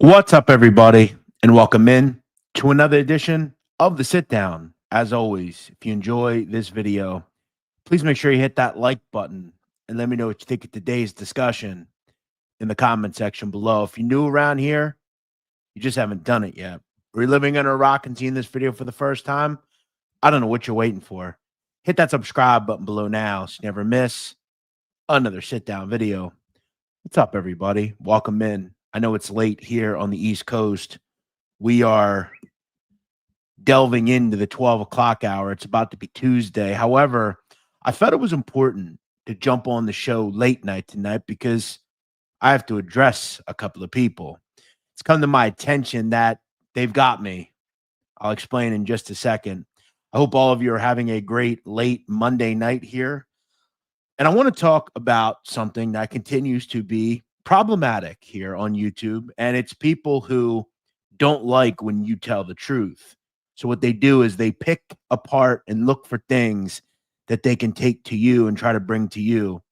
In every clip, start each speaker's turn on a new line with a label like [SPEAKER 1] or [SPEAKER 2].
[SPEAKER 1] What's up, everybody, and welcome in to another edition of the Sit Down. As always, if you enjoy this video, please make sure you hit that like button and let me know what you think of today's discussion in the comment section below. If you're new around here, you just haven't done it yet, or you're living under a rock and seeing this video for the first time, I don't know what you're waiting for. Hit that subscribe button below now so you never miss another Sit Down video. What's up, everybody? Welcome in. I know it's late here on the East Coast. We are delving into the 12 o'clock hour. It's about to be Tuesday. However, I felt it was important to jump on the show late night tonight because I have to address a couple of people. It's come to my attention that they've got me. I'll explain in just a second. I hope all of you are having a great late Monday night here. And I want to talk about something that continues to be problematic here on YouTube, and it's people who don't like when you tell the truth. So what they do is they pick apart and look for things that they can take to you and try to bring to you.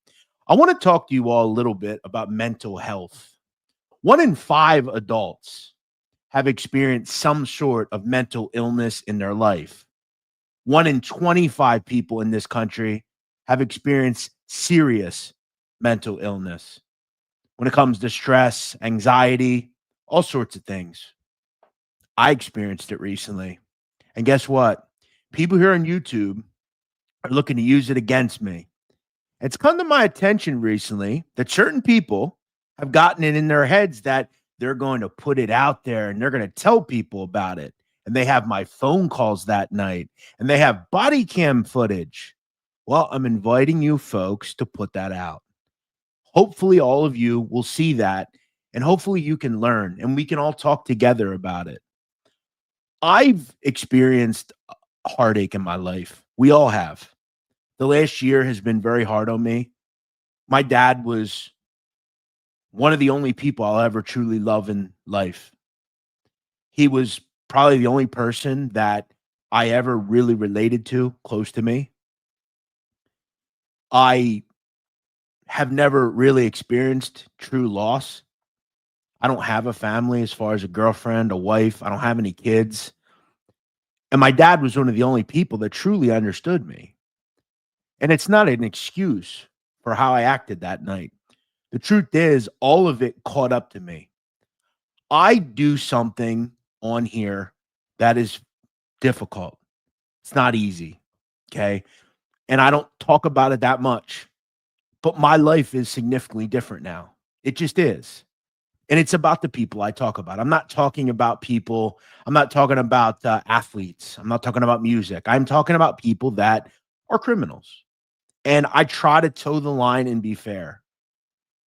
[SPEAKER 1] I want to talk to you all a little bit about mental health. 1 in 5 adults have experienced some sort of mental illness in their life. 1 in 25 people in this country have experienced serious mental illness when it comes to stress, anxiety, all sorts of things. I experienced it recently. And guess what? People here on YouTube are looking to use it against me. It's come to my attention recently that certain people have gotten it in their heads that they're going to put it out there and they're going to tell people about it. And they have my phone calls that night and they have body cam footage. Well, I'm inviting you folks to put that out. Hopefully, all of you will see that, and hopefully you can learn, and we can all talk together about it. I've experienced heartache in my life. We all have. The last year has been very hard on me. My dad was one of the only people I'll ever truly love in life. He was probably the only person that I ever really related to close to me. I have never really experienced true loss. I don't have a family as far as a girlfriend, a wife. I don't have any kids. And my dad was one of the only people that truly understood me. And it's not an excuse for how I acted that night. The truth is, all of it caught up to me. I do something on here that is difficult. It's not easy. Okay. And I don't talk about it that much. But my life is significantly different now. It just is. And it's about the people I talk about. I'm not talking about people. I'm not talking about athletes. I'm not talking about music. I'm talking about people that are criminals. And I try to toe the line and be fair.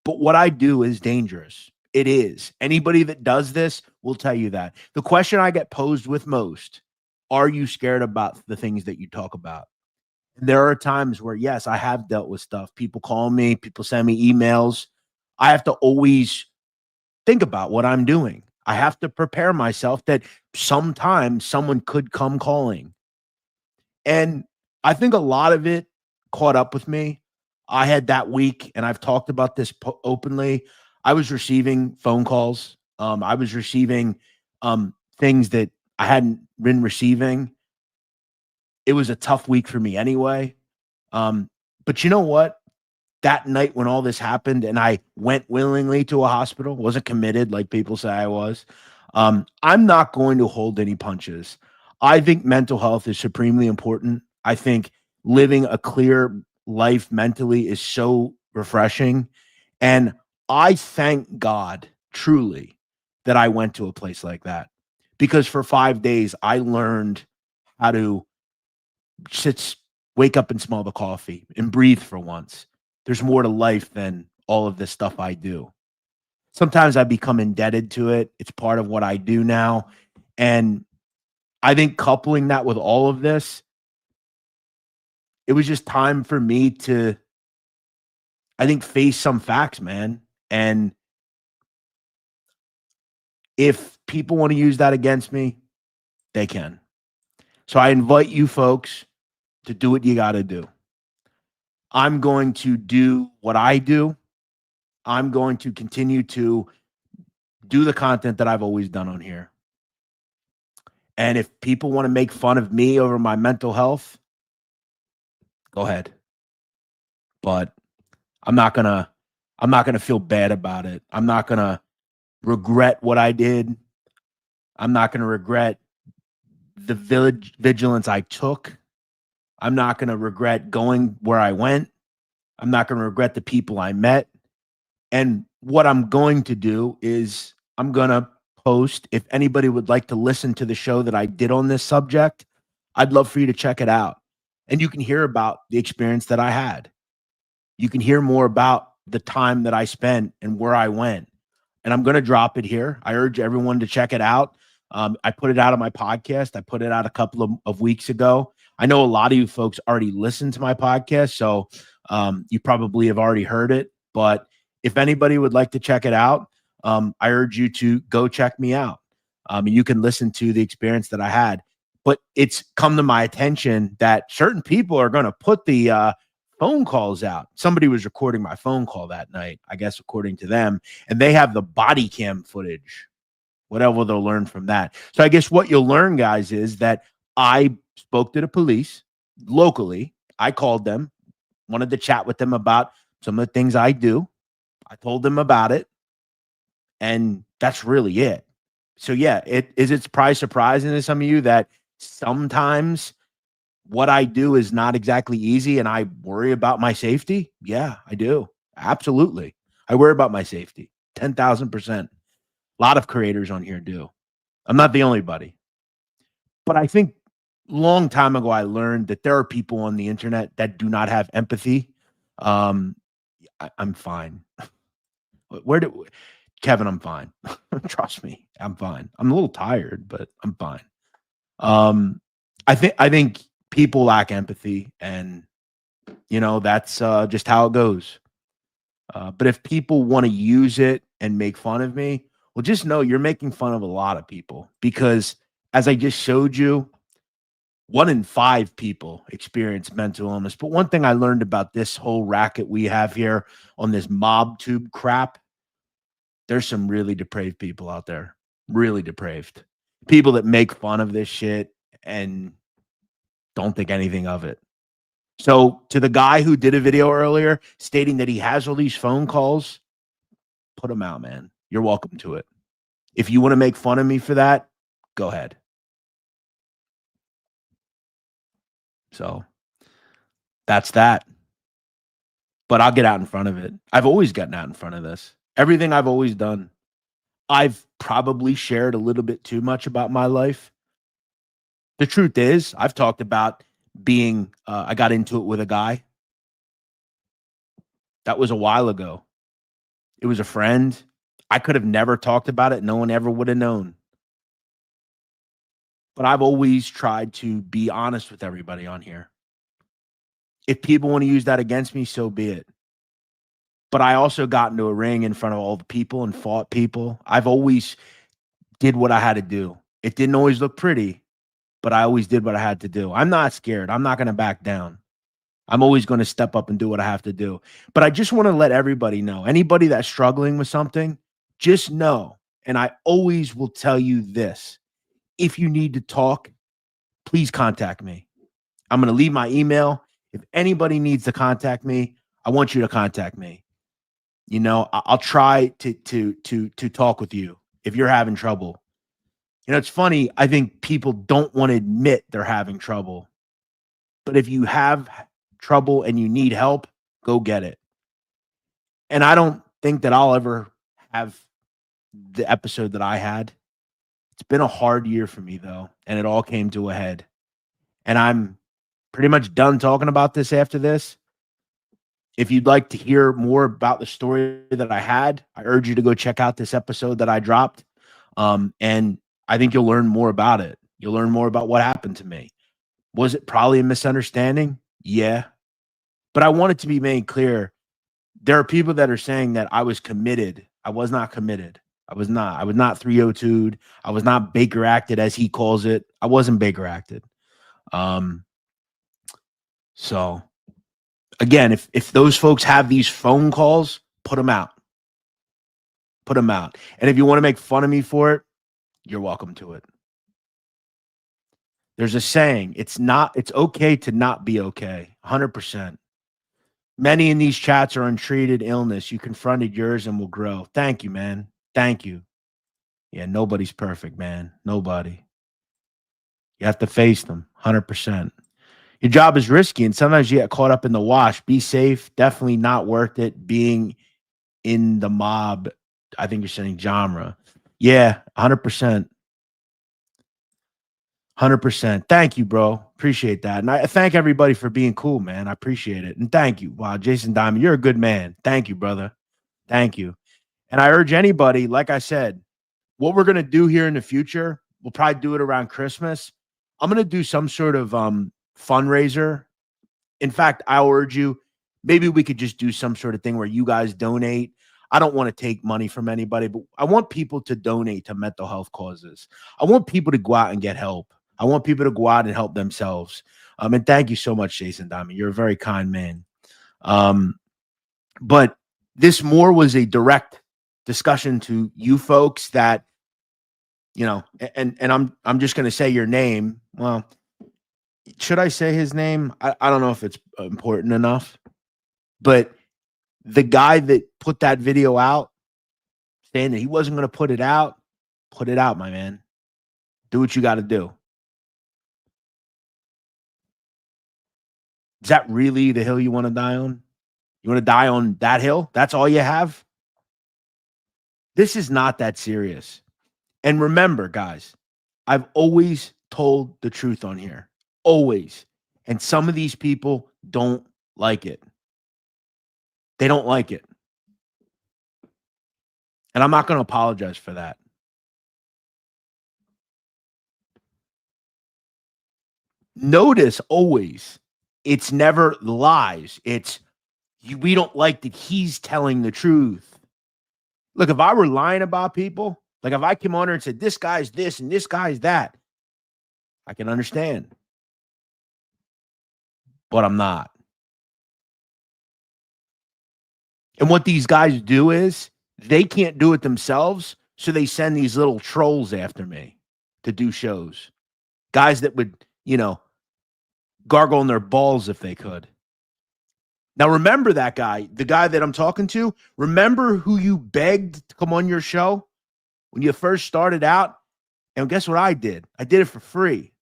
[SPEAKER 1] But what I do is dangerous. It is. Anybody that does this will tell you that. The question I get posed with most, are you scared about the things that you talk about? There are times where, yes, I have dealt with stuff. People call me, people send me emails. I have to always think about what I'm doing. I have to prepare myself that sometimes someone could come calling. And I think a lot of it caught up with me. I had that week, and I've talked about this openly. I was receiving phone calls. I was receiving things that I hadn't been receiving. It was a tough week for me anyway. But you know what? That night when all this happened and I went willingly to a hospital, wasn't committed like people say I was. I'm not going to hold any punches. I think mental health is supremely important. I think living a clear life mentally is so refreshing. And I thank God truly that I went to a place like that because for 5 days I learned how to wake up and smell the coffee and breathe for once. There's more to life than all of this stuff I do. Sometimes I become indebted to it. It's part of what I do now. And I think coupling that with all of this, it was just time for me to, I think, face some facts, man. And if people want to use that against me, they can. So I invite you folks to do what you got to do. I'm going to do what I do. I'm going to continue to do the content that I've always done on here. And if people want to make fun of me over my mental health, go ahead. But I'm not gonna feel bad about it. I'm not gonna regret what I did. I'm not gonna regret the vigilance I took. I'm not gonna regret going where I went. I'm not gonna regret the people I met. And what I'm going to do is I'm gonna post. If anybody would like to listen to the show that I did on this subject, I'd love for you to check it out. And you can hear about the experience that I had. You can hear more about the time that I spent and where I went. And I'm going to drop it here. I urge everyone to check it out. I put it out on my podcast. I put it out a couple of weeks ago. I know a lot of you folks already listened to my podcast, so you probably have already heard it. But if anybody would like to check it out, I urge you to go check me out. You can listen to the experience that I had. But it's come to my attention that certain people are going to put the phone calls out. Somebody was recording my phone call that night, I guess, according to them, and they have the body cam footage. Whatever they'll learn from that. So I guess what you'll learn, guys, is that I spoke to the police locally. I called them, wanted to chat with them about some of the things I do. I told them about it, and that's really it. So yeah, it's probably surprising to some of you that sometimes what I do is not exactly easy and I worry about my safety. Yeah, I do. Absolutely. I worry about my safety. 10,000%. A lot of creators on here do. I'm not the only buddy. But I think long time ago, I learned that there are people on the internet that do not have empathy. I'm fine. Kevin, I'm fine. Trust me, I'm fine. I'm a little tired, but I'm fine. I think people lack empathy, and that's just how it goes. But if people want to use it and make fun of me, well, just know you're making fun of a lot of people, because as I just showed you, 1 in 5 people experience mental illness. But one thing I learned about this whole racket we have here on this mob tube crap, there's some really depraved people out there, really depraved people that make fun of this shit and don't think anything of it. So to the guy who did a video earlier stating that he has all these phone calls, put them out, man. You're welcome to it. If you want to make fun of me for that, go ahead. So that's that. But I'll get out in front of it. I've always gotten out in front of this. Everything I've always done. I've probably shared a little bit too much about my life. The truth is, I've talked about being, I got into it with a guy. That was a while ago. It was a friend. I could have never talked about it. No one ever would have known. But I've always tried to be honest with everybody on here. If people want to use that against me, so be it. But I also got into a ring in front of all the people and fought people. I've always did what I had to do. It didn't always look pretty, but I always did what I had to do. I'm not scared. I'm not going to back down. I'm always going to step up and do what I have to do. But I just want to let everybody know, anybody that's struggling with something, just know, and I always will tell you this, if you need to talk, please contact me. I'm going to leave my email. If anybody needs to contact me, I want you to contact me. I'll try to talk with you if you're having trouble. It's funny. I think people don't want to admit they're having trouble. But if you have trouble and you need help, go get it. And I don't think that I'll ever have the episode that I had. It's been a hard year for me, though, and it all came to a head. And I'm pretty much done talking about this after this. If you'd like to hear more about the story that I had, I urge you to go check out this episode that I dropped. And I think you'll learn more about it. You'll learn more about what happened to me. Was it probably a misunderstanding? Yeah. But I want it to be made clear. There are people that are saying that I was committed. I was not committed. I was not 302'd. I was not Baker acted, as he calls it. I wasn't Baker acted. So again, if those folks have these phone calls, put them out. Put them out. And if you want to make fun of me for it, you're welcome to it. There's a saying, it's okay to not be okay. 100%. Many in these chats are untreated illness. You confronted yours and will grow. Thank you, man. Thank you. Yeah, nobody's perfect, man. Nobody. You have to face them. 100%. Your job is risky, and sometimes you get caught up in the wash. Be safe. Definitely not worth it being in the mob. I think you're saying genre. Yeah, 100%. 100%. Thank you, bro. Appreciate that. And I thank everybody for being cool, man. I appreciate it. And thank you. Wow, Jason Diamond, you're a good man. Thank you, brother. Thank you. And I urge anybody, like I said, what we're going to do here in the future, we'll probably do it around Christmas. I'm going to do some sort of fundraiser. In fact, I'll urge you, maybe we could just do some sort of thing where you guys donate. I don't want to take money from anybody, but I want people to donate to mental health causes. I want people to go out and get help. I want people to go out and help themselves. And thank you so much, Jason Diamond. You're a very kind man. But this more was a direct discussion to you folks that, you know, and I'm just going to say your name. Well, should I say his name? I don't know if it's important enough, but the guy that put that video out saying that he wasn't going to put it out, my man. Do what you got to do. Is that really the hill you want to die on? You want to die on that hill? That's all you have? This is not that serious. And remember, guys, I've always told the truth on here. Always. And some of these people don't like it. They don't like it. And I'm not going to apologize for that. Notice always, it's never lies. It's we don't like that he's telling the truth. Look, if I were lying about people, like if I came on here and said, this guy's this and this guy's that, I can understand. But I'm not. And what these guys do is they can't do it themselves. So they send these little trolls after me to do shows. Guys that would, you know, gargle in their balls if they could. Now, remember that guy, the guy that I'm talking to. Remember who you begged to come on your show when you first started out? And guess what I did? I did it for free.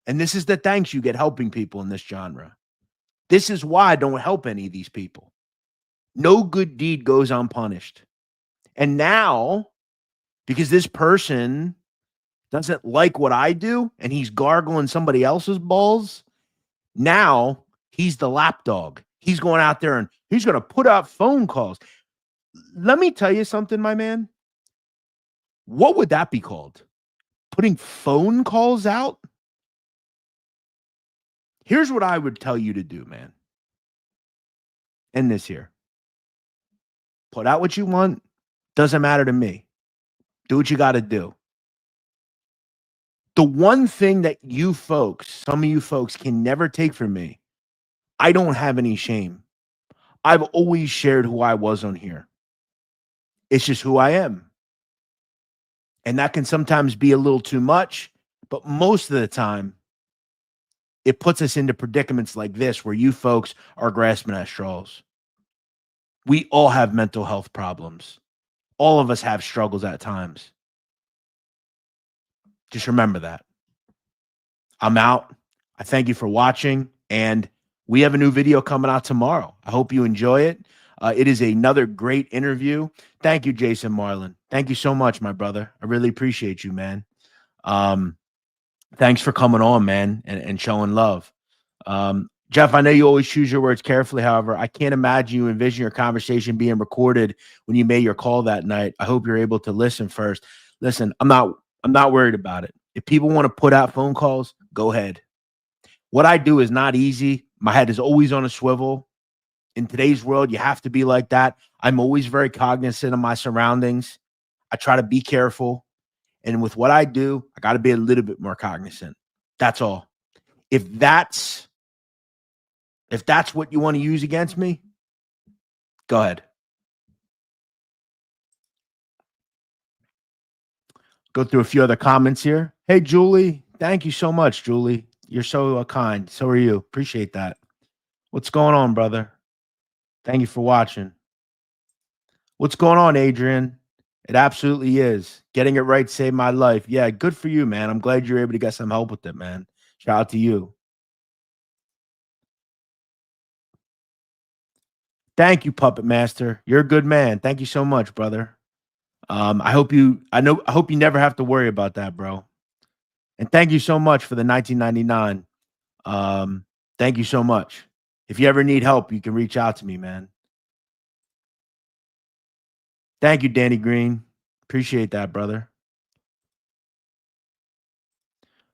[SPEAKER 1] And this is the thanks you get helping people in this genre. This is why I don't help any of these people. No good deed goes unpunished. And now, because this person doesn't like what I do and he's gargling somebody else's balls, now he's the lapdog. He's going out there and he's going to put out phone calls. Let me tell you something, my man. What would that be called? Putting phone calls out? Here's what I would tell you to do, man. End this here. Put out what you want. Doesn't matter to me. Do what you got to do. The one thing that you folks, some of you folks can never take from me, I don't have any shame. I've always shared who I was on here. It's just who I am. And that can sometimes be a little too much, but most of the time, it puts us into predicaments like this where you folks are grasping at straws. We all have mental health problems. All of us have struggles at times. Just remember that. I'm out. I thank you for watching, and we have a new video coming out tomorrow. I hope you enjoy it. It is another great interview. Thank you, Jason Marlin. Thank you so much, my brother. I really appreciate you, man. Thanks for coming on, man, and showing love. Jeff, I know you always choose your words carefully. However, I can't imagine you envision your conversation being recorded when you made your call that night. I hope you're able to listen first. Listen, I'm not worried about it. If people want to put out phone calls, go ahead. What I do is not easy. My head is always on a swivel. In today's world, you have to be like that. I'm always very cognizant of my surroundings. I try to be careful. And with what I do, I got to be a little bit more cognizant. That's all. If that's what you want to use against me, go ahead. Go through a few other comments here. Hey, Julie. Thank you so much, Julie. You're so kind. So are you. Appreciate that. What's going on, brother? Thank you for watching. What's going on, Adrian? It absolutely is. Getting it right saved my life. Yeah, good for you, man. I'm glad you're able to get some help with it, man. Shout out to you. Thank you, Puppet Master. You're a good man. Thank you so much, brother. I hope you never have to worry about that, bro. And thank you so much for the 1999. Thank you so much. If you ever need help, you can reach out to me, man. Thank you, Danny Green. Appreciate that, brother.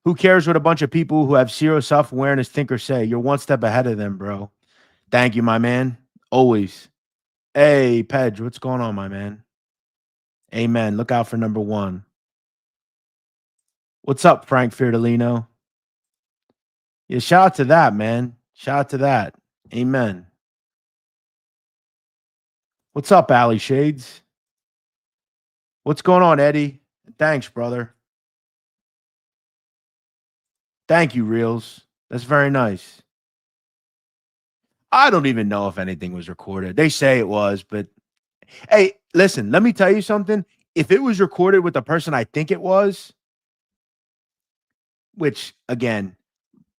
[SPEAKER 1] Who cares what a bunch of people who have zero self-awareness think or say? You're one step ahead of them, bro. Thank you, my man. Always. Hey, Pedge, what's going on, my man? Amen. Look out for number 1. What's up, Frank Fiordolino? Yeah, shout out to that, man. Shout out to that. Amen. What's up, Alley Shades? What's going on, Eddie? Thanks, brother. Thank you, Reels. That's very nice. I don't even know if anything was recorded. They say it was, but hey, listen, let me tell you something. If it was recorded with the person I think it was, which again,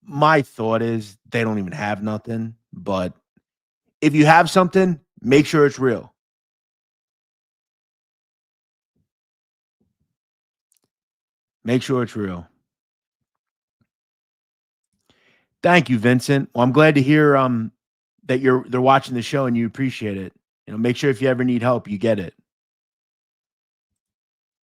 [SPEAKER 1] my thought is they don't even have nothing. But if you have something, make sure it's real. Make sure it's real. Thank you, Vincent. Well, I'm glad to hear that they're watching the show and you appreciate it. You know, make sure if you ever need help, you get it.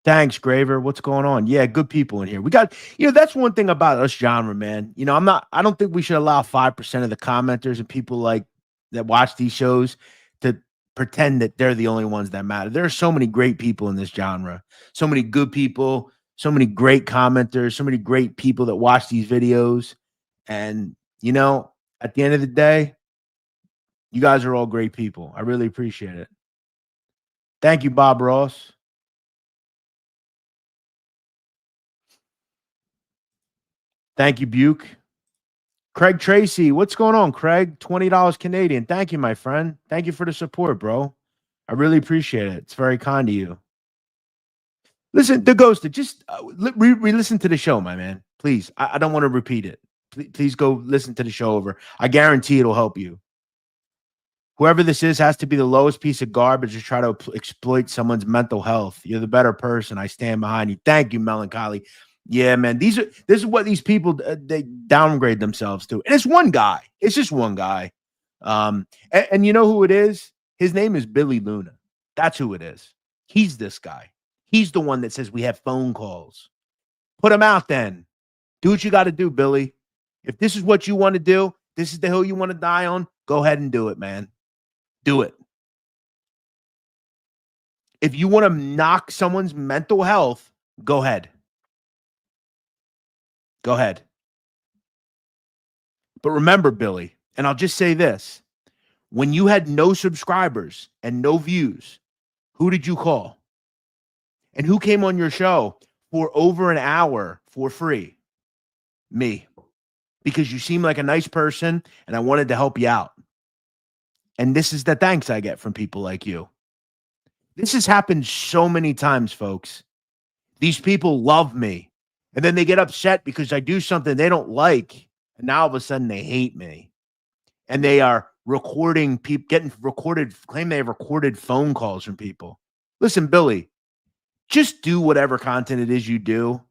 [SPEAKER 1] Thanks, Graver. What's going on? Yeah, good people in here. We got, that's one thing about us genre, man. I don't think we should allow 5% of the commenters and people like that watch these shows to pretend that they're the only ones that matter. There are so many great people in this genre, so many good people, so many great commenters, so many great people that watch these videos. And, at the end of the day, you guys are all great people. I really appreciate it. Thank you, Bob Ross. Thank you, Buke. Craig Tracy, what's going on, Craig? $20 Canadian. Thank you, my friend. Thank you for the support, bro. I really appreciate it. It's very kind of you. Listen, The Ghosted, just re-listen to the show, my man. Please. I don't want to repeat it. Please go listen to the show over. I guarantee it'll help you. Whoever this is has to be the lowest piece of garbage to try to exploit someone's mental health. You're the better person. I stand behind you. Thank you, Melancholy. Yeah, man. This is what these people they downgrade themselves to. And it's one guy. It's just one guy. And you know who it is? His name is Billy Luna. That's who it is. He's this guy. He's the one that says we have phone calls. Put him out then. Do what you got to do, Billy. If this is what you want to do, this is the hill you want to die on, go ahead and do it, man. Do it. If you want to knock someone's mental health, go ahead. Go ahead. But remember, Billy, and I'll just say this. When you had no subscribers and no views, who did you call? And who came on your show for over an hour for free? Me. Because you seem like a nice person and I wanted to help you out. And this is the thanks I get from people like you. This has happened so many times, folks. These people love me. And then they get upset because I do something they don't like. And now all of a sudden they hate me. And they are recording people, claim they have recorded phone calls from people. Listen, Billy, just do whatever content it is you do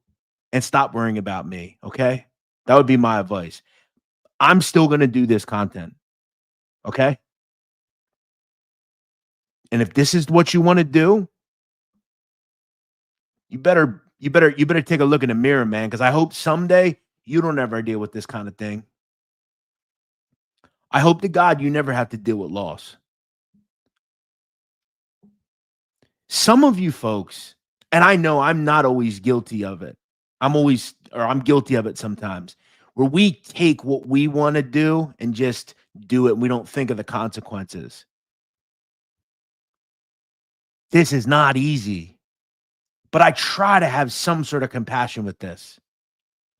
[SPEAKER 1] and stop worrying about me, okay? That would be my advice. I'm still going to do this content, okay? And if this is what you want to do, you better take a look in the mirror, man, because I hope someday you don't ever deal with this kind of thing. I hope to God you never have to deal with loss. Some of you folks, and I know I'm not always guilty of it. I'm guilty of it sometimes, where we take what we want to do and just do it. And we don't think of the consequences. This is not easy. But I try to have some sort of compassion with this.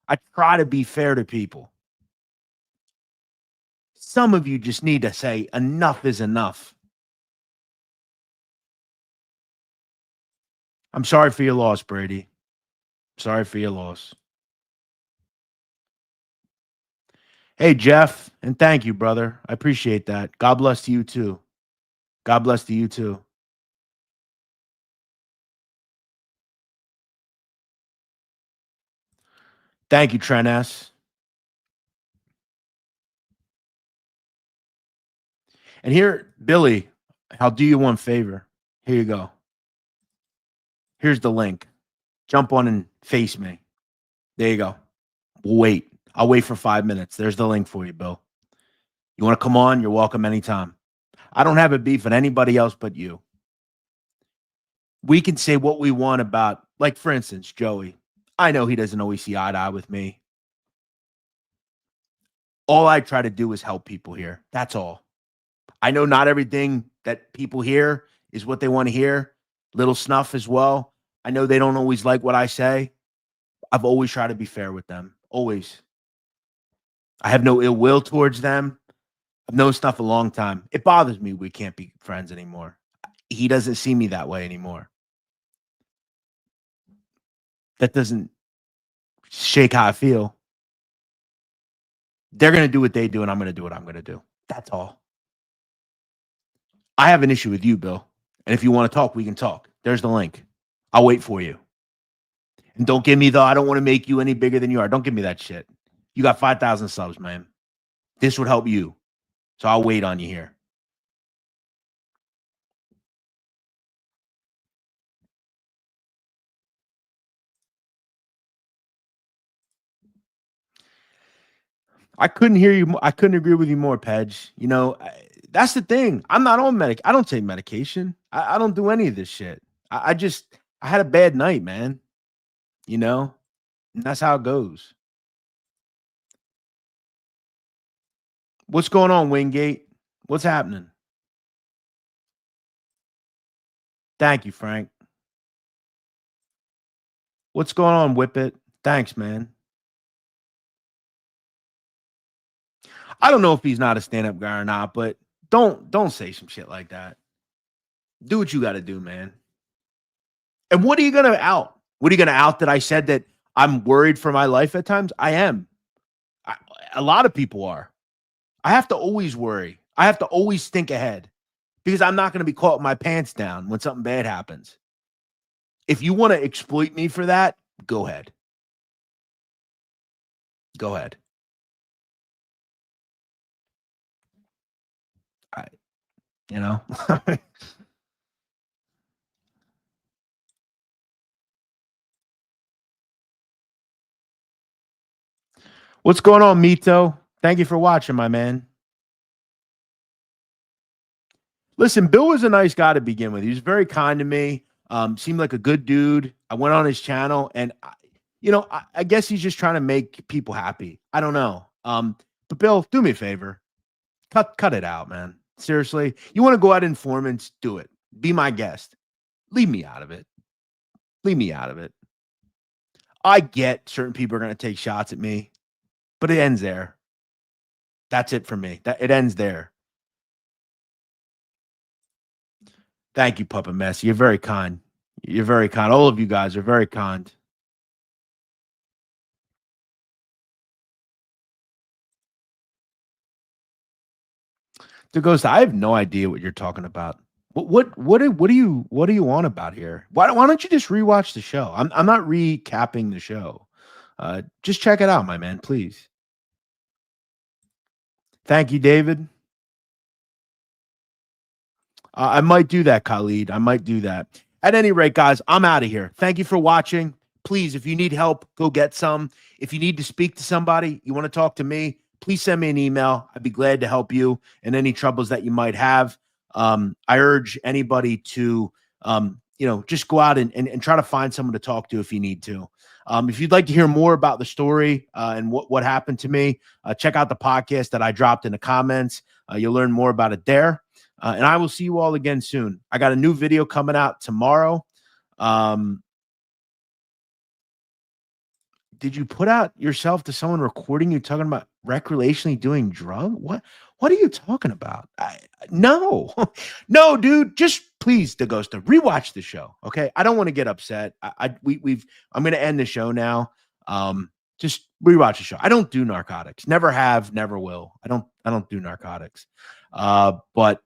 [SPEAKER 1] I try to be fair to people. Some of you just need to say enough is enough. I'm sorry for your loss, Brady. Sorry for your loss. Hey, Jeff, and thank you, brother. I appreciate that. God bless to you too. God bless to you too. Thank you, Trent S. And here, Billy, I'll do you one favor. Here you go. Here's the link. Jump on and face me. There you go. We'll wait. I'll wait for 5 minutes. There's the link for you, Bill. You want to come on? You're welcome anytime. I don't have a beef with anybody else but you. We can say what we want about, like, for instance, Joey. I know he doesn't always see eye to eye with me. All I try to do is help people here. That's all. I know not everything that people hear is what they want to hear. Little snuff as well. I know they don't always like what I say. I've always tried to be fair with them. Always. I have no ill will towards them. I've known Snuff a long time. It bothers me we can't be friends anymore. He doesn't see me that way anymore. That doesn't shake how I feel. They're going to do what they do, and I'm going to do what I'm going to do. That's all. I have an issue with you, Bill. And if you want to talk, we can talk. There's the link. I'll wait for you. And don't give me the, I don't want to make you any bigger than you are. Don't give me that shit. You got 5,000 subs, man. This would help you. So I'll wait on you here. I couldn't hear you. I couldn't agree with you more, Pedge. You know, that's the thing. I'm not on medic. I don't take medication. I don't do any of this shit. I had a bad night, man. You know, and that's how it goes. What's going on, Wingate? What's happening? Thank you, Frank. What's going on, Whippet? Thanks, man. I don't know if he's not a stand-up guy or not, but don't say some shit like that. Do what you got to do, man. And what are you going to out? What are you going to out that I said that I'm worried for my life at times? I am. A lot of people are. I have to always worry. I have to always think ahead because I'm not going to be caught with my pants down when something bad happens. If you want to exploit me for that, go ahead. Go ahead. You know? What's going on, Mito? Thank you for watching, my man. Listen, Bill was a nice guy to begin with. He was very kind to me. Seemed like a good dude. I went on his channel, and I guess he's just trying to make people happy. I don't know. But Bill, do me a favor. Cut it out, man. Seriously. You want to go out informants? Do it. Be my guest. Leave me out of it. Leave me out of it. I get certain people are going to take shots at me, but it ends there. That's it for me. It ends there. Thank you, Puppet Mess. You're very kind. You're very kind. All of you guys are very kind. I have no idea what you're talking about. What do you want about here? Why don't you just rewatch the show? I'm not recapping the show. Just check it out, my man, please. Thank you, David. I might do that, Khalid. I might do that. At any rate, guys, I'm out of here. Thank you for watching. Please, if you need help, go get some. If you need to speak to somebody, you want to talk to me, please send me an email. I'd be glad to help you in any troubles that you might have. I urge anybody to, just go out and try to find someone to talk to if you need to. If you'd like to hear more about the story and what happened to me, check out the podcast that I dropped in the comments. You'll learn more about it there. And I will see you all again soon. I got a new video coming out tomorrow. did you put out yourself to someone recording you talking about recreationally doing drug? What are you talking about? No, no, dude. Just please, DeGosta, rewatch the show. Okay, I don't want to get upset. I'm going to end the show now. Just rewatch the show. I don't do narcotics. Never have, never will. I don't do narcotics. But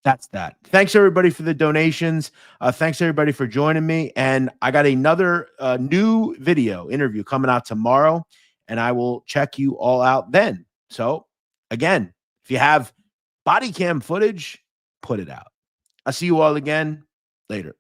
[SPEAKER 1] that's that. Thanks everybody for the donations. Thanks everybody for joining me. And I got another new video interview coming out tomorrow, and I will check you all out then. So again, if you have body cam footage, put it out. I'll see you all again later.